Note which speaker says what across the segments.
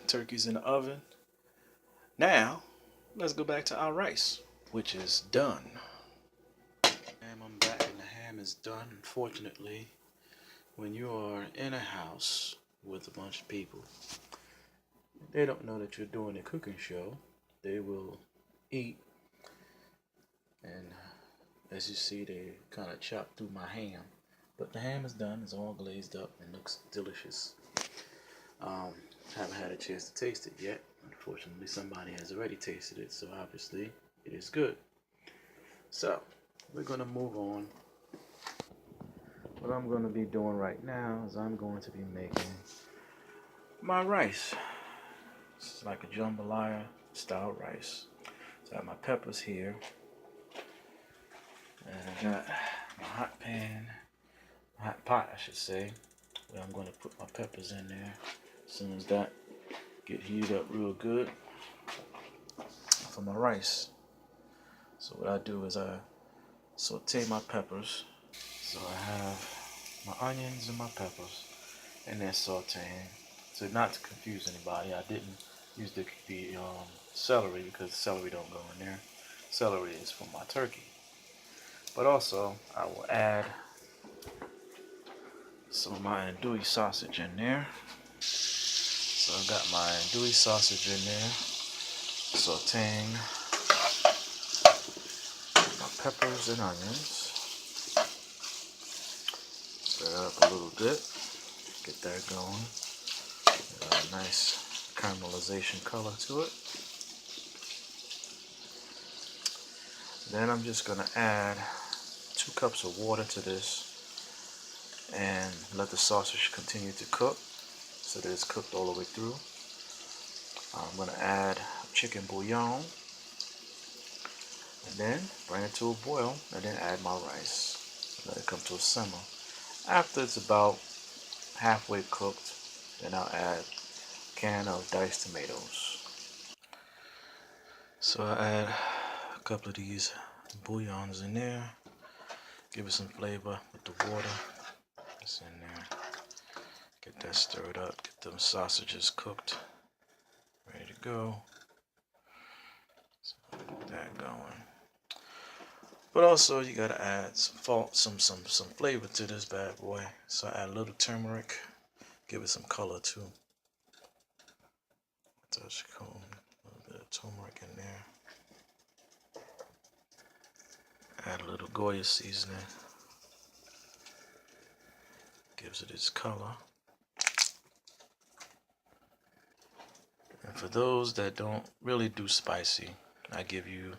Speaker 1: Turkey's in the oven. Now, let's go back to our rice, which is done. I'm back and the ham is done. Unfortunately, when you are in a house with a bunch of people, they don't know that you're doing a cooking show. They will eat, and as you see, they kind of chopped through my ham. But the ham is done. It's all glazed up and looks delicious. Haven't had a chance to taste it yet. Unfortunately, somebody has already tasted it, so obviously it is good. So we're going to move on. What I'm going to be doing right now is I'm going to be making my rice. It's like a jambalaya style rice. So I have my peppers here, and I got my hot pan, hot pot I should say, where I'm going to put my peppers in there. As soon as that get heated up real good for my rice. So what I do is I saute my peppers. So I have my onions and my peppers, and they're sauteing. So not to confuse anybody, I didn't use the celery because celery don't go in there. Celery is for my turkey. But also I will add some of my andouille sausage in there. So I've got my andouille sausage in there, sauteing my peppers and onions. Stir it up a little bit, get that going. Got a nice caramelization color to it. Then I'm just going to add 2 cups of water to this and let the sausage continue to cook so that it's cooked all the way through. I'm going to add chicken bouillon and then bring it to a boil and then add my rice. Let it come to a simmer. After it's about halfway cooked, then I'll add a can of diced tomatoes. So I add a couple of these bouillons in there, give it some flavor with the water. It's in there. Get that stirred up, get them sausages cooked, ready to go. So get that going. But also you gotta add some flavor to this bad boy. So I add a little turmeric, give it some color too. Touch a little bit of turmeric in there. Add a little Goya seasoning. Gives it its color. And for those that don't really do spicy, I give you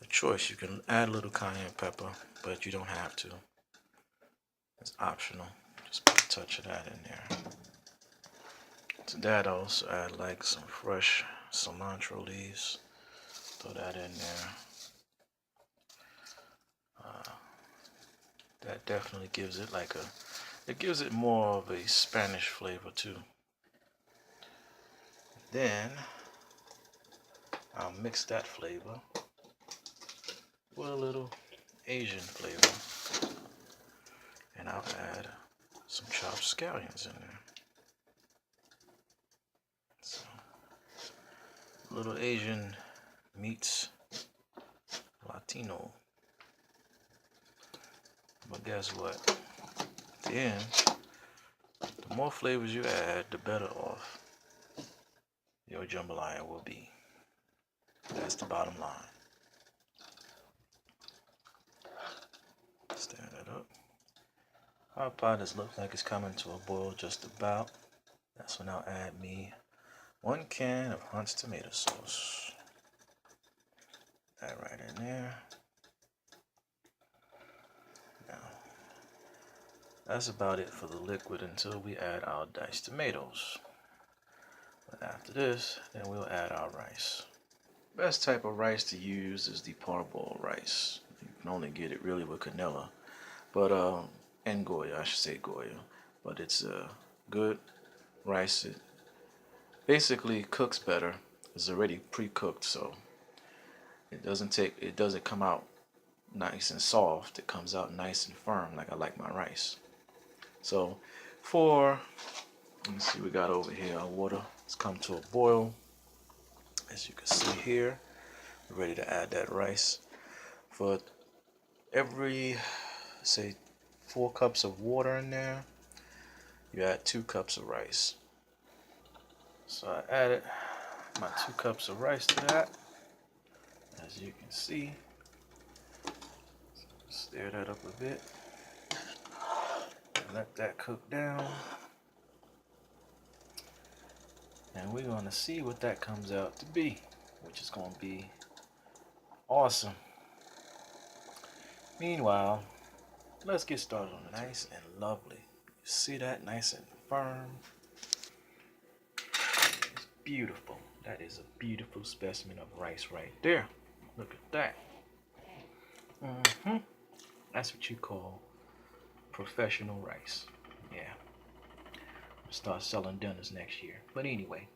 Speaker 1: a choice. You can add a little cayenne pepper, but you don't have to. It's optional. Just put a touch of that in there. To that I also add like some fresh cilantro leaves. Throw that in there. That definitely gives it like it gives it more of a Spanish flavor too. Then I'll mix that flavor with a little Asian flavor, and I'll add some chopped scallions in there. So, little Asian meets Latino. But guess what? At the end, the more flavors you add, the better off your jambalaya will be. That's the bottom line. Stir that up. Our pot looks like it's coming to a boil just about. That's when I'll add me 1 can of Hunt's tomato sauce. That right in there. Now, that's about it for the liquid until we add our diced tomatoes. But after this, then we'll add our rice. Best type of rice to use is the parboiled rice. You can only get it really with canola, but and Goya, I should say Goya. But it's a good rice. It basically cooks better. It's already pre-cooked, so it doesn't come out nice and soft. It comes out nice and firm, like I like my rice. So let me see, we got over here our water It's come to a boil. As you can see here, we're ready to add that rice. For every, say, 4 cups of water in there, you add 2 cups of rice. So I added my 2 cups of rice to that. As you can see, stir that up a bit. Let that cook down. And we're going to see what that comes out to be, which is going to be awesome. Meanwhile, let's get started on it. Nice and lovely. You see that? Nice and firm. It's beautiful. That is a beautiful specimen of rice right there. Look at that. That's what you call professional rice. Yeah. I'll start selling dinners next year. But anyway,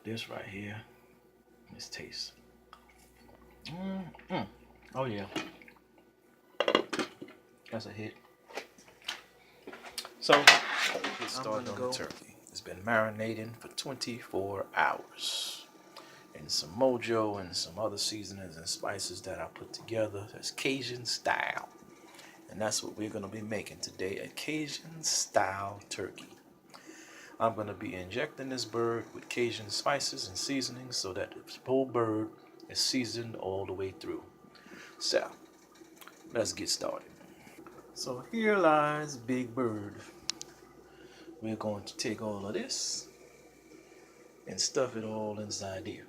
Speaker 1: this right here, let's taste. Oh yeah. That's a hit. So, get started on the turkey. It's been marinating for 24 hours. And some mojo and some other seasonings and spices that I put together. That's Cajun style. And that's what we're going to be making today, a Cajun style turkey. I'm going to be injecting this bird with Cajun spices and seasonings so that the whole bird is seasoned all the way through. So, let's get started. So here lies Big Bird. We're going to take all of this and stuff it all inside here,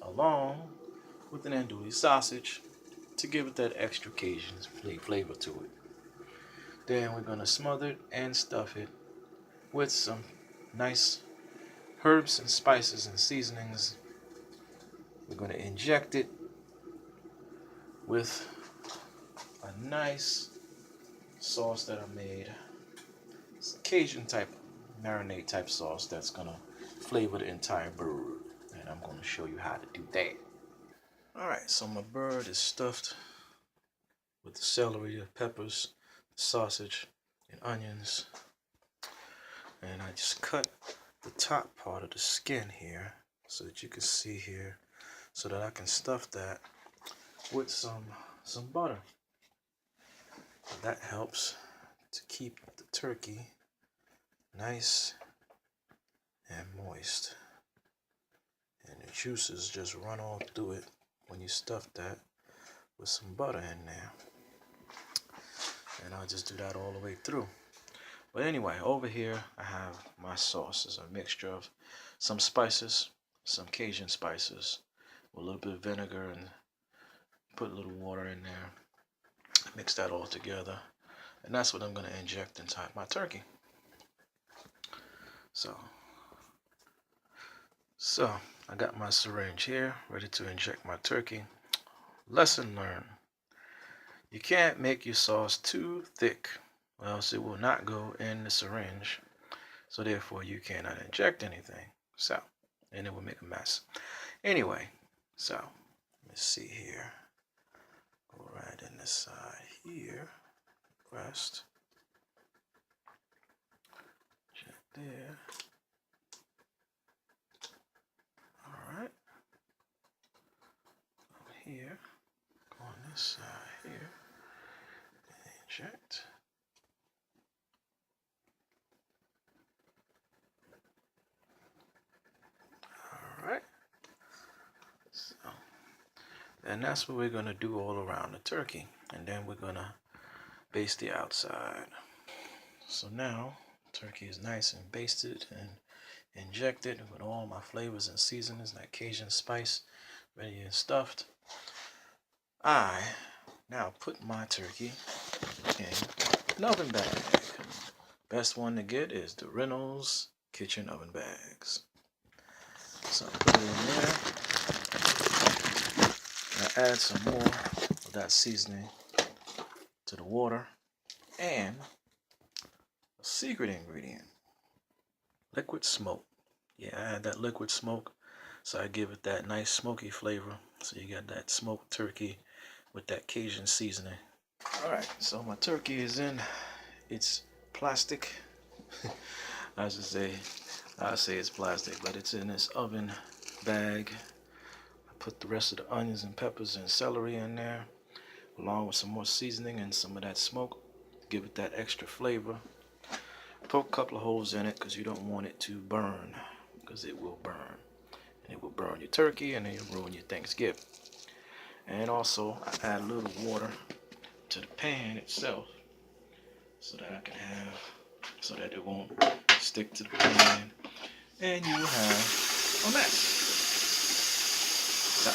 Speaker 1: along with an andouille sausage to give it that extra Cajun flavor to it. Then we're going to smother it and stuff it with some nice herbs and spices and seasonings. We're going to inject it with a nice sauce that I made. It's a Cajun type marinade type sauce that's going to flavor the entire bird. And I'm going to show you how to do that. Alright, so my bird is stuffed with the celery, the peppers, the sausage, and onions. And I just cut the top part of the skin here so that you can see here, so that I can stuff that with some butter. That helps to keep the turkey nice and moist, and the juices just run all through it when you stuff that with some butter in there. And I'll just do that all the way through. But anyway, over here I have my sauce. It's a mixture of some spices, some Cajun spices, with a little bit of vinegar, and put a little water in there. Mix that all together, and that's what I'm going to inject inside my turkey. So I got my syringe here ready to inject my turkey. Lesson learned: you can't make your sauce too thick, or else it will not go in the syringe, so therefore you cannot inject anything, and it will make a mess. Anyway, so let's see here. Go right in the side here, rest, check there. Alright, over here, go on this side here, inject. Alright, so, and that's what we're going to do all around the turkey, and then we're going to baste the outside. So now, turkey is nice and basted and injected with all my flavors and seasonings, like Cajun spice, ready and stuffed. I now put my turkey in an oven bag. Best one to get is the Reynolds kitchen oven bags. So I put it in there. I add some more of that seasoning to the water, and a secret ingredient, liquid smoke. Yeah, I add that liquid smoke, so I give it that nice smoky flavor. So you got that smoked turkey with that Cajun seasoning. Alright, so my turkey is in its plastic, I should say, I say it's plastic, but it's in this oven bag. I put the rest of the onions and peppers and celery in there, along with some more seasoning and some of that smoke. Give it that extra flavor. Poke a couple of holes in it because you don't want it to burn, because it will burn. And it will burn your turkey and it'll ruin your Thanksgiving. And also, I add a little water to the pan itself so that I can have, so that it won't stick to the pan. And you will have a mess. So,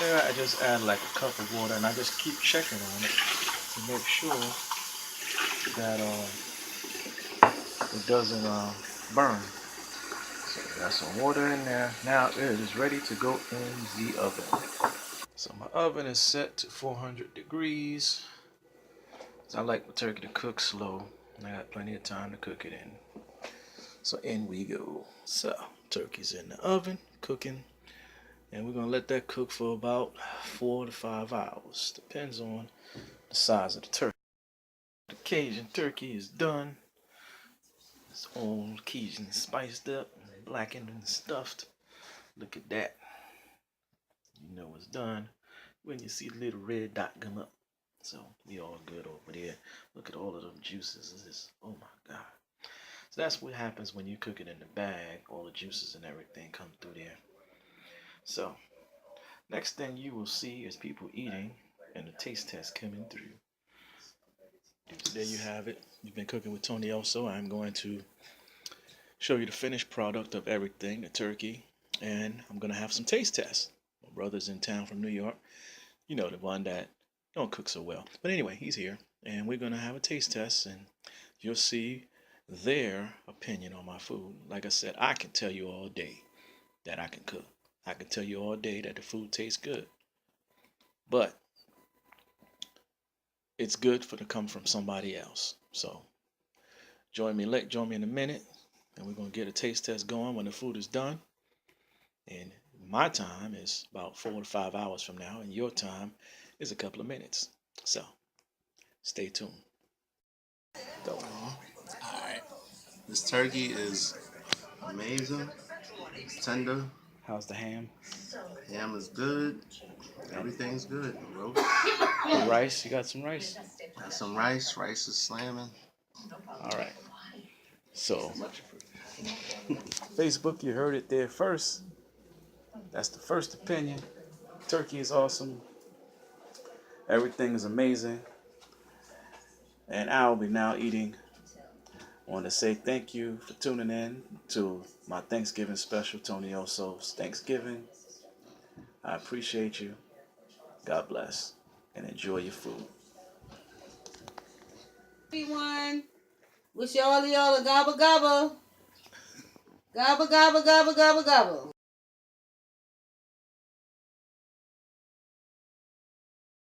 Speaker 1: there I just add like a cup of water and I just keep checking on it to make sure that it doesn't burn. So got some water in there. Now it is ready to go in the oven. So my oven is set to 400 degrees. So I like my turkey to cook slow. I got plenty of time to cook it in. So in we go. So turkey's in the oven cooking. And we're going to let that cook for about 4 to 5 hours. Depends on the size of the turkey. The Cajun turkey is done. It's all Cajun spiced up, and blackened and stuffed. Look at that. You know it's done when you see the little red dot come up. So we all good over there. Look at all of them juices. This, oh my God. So that's what happens when you cook it in the bag. All the juices and everything come through there. So next thing you will see is people eating and the taste test coming through. So there you have it. You've been cooking with Tony Elso. I'm going to show you the finished product of everything, the turkey, and I'm going to have some taste tests. My brother's in town from New York. You know, the one that don't cook so well. But anyway, he's here, and we're going to have a taste test, and you'll see their opinion on my food. Like I said, I can tell you all day that I can cook. I can tell you all day that the food tastes good. But it's good for to come from somebody else. So join me in a minute, and we're going to get a taste test going when the food is done. And my time is about 4 to 5 hours from now, and your time is a couple of minutes. So stay tuned.
Speaker 2: All right. This turkey is amazing, tender.
Speaker 1: How's the ham?
Speaker 2: Ham is good. Everything's good, bro.
Speaker 1: The rice? You got some rice?
Speaker 2: Got some rice. Rice is slamming.
Speaker 1: All right. So, Facebook, you heard it there first. That's the first opinion. Turkey is awesome. Everything is amazing. And I'll be now eating. I want to say thank you for tuning in to my Thanksgiving special, Tony Oso's Thanksgiving. I appreciate you. God bless. And enjoy your food.
Speaker 3: Everyone, wish y'all a gobble gobble. Gobble gobble gobble gobble gobble.